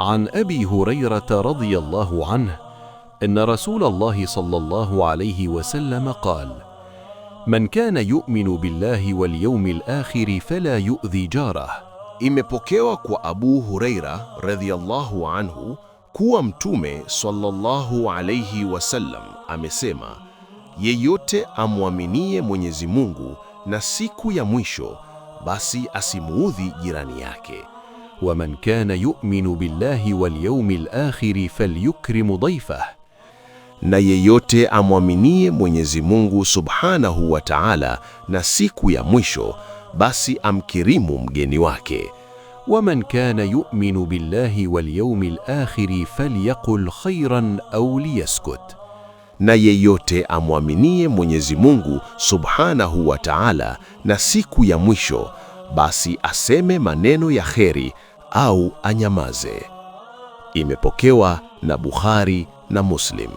عن أبي هريرة رضي الله عنه أن رسول الله صلى الله عليه وسلم قال: من كان يؤمن بالله واليوم الآخر فلا يؤذي جاره. Imepokewa kwa Abu Huraira radhiyallahu anhu kuwa Mtume sallallahu alayhi wasallam amesema, yeyote amwaminie Mwenyezi Mungu na siku ya mwisho, basi asimuudhi jirani yake. ومن كان يؤمن بالله واليوم الآخر فليكرم ضيفه. Na yeyote amwaminie Mwenyezi Mungu subhanahu wa ta'ala na siku ya mwisho, basi amkirimu mgeni wake. ومن كان يؤمن بالله واليوم الآخر فليقل خيرا أو ليسكت. Na yeyote amwaminie Mwenyezi Mungu subhanahu wa ta'ala na siku ya mwisho, basi aseme maneno ya kheri au anyamaze. Imepokewa na Bukhari na Muslim.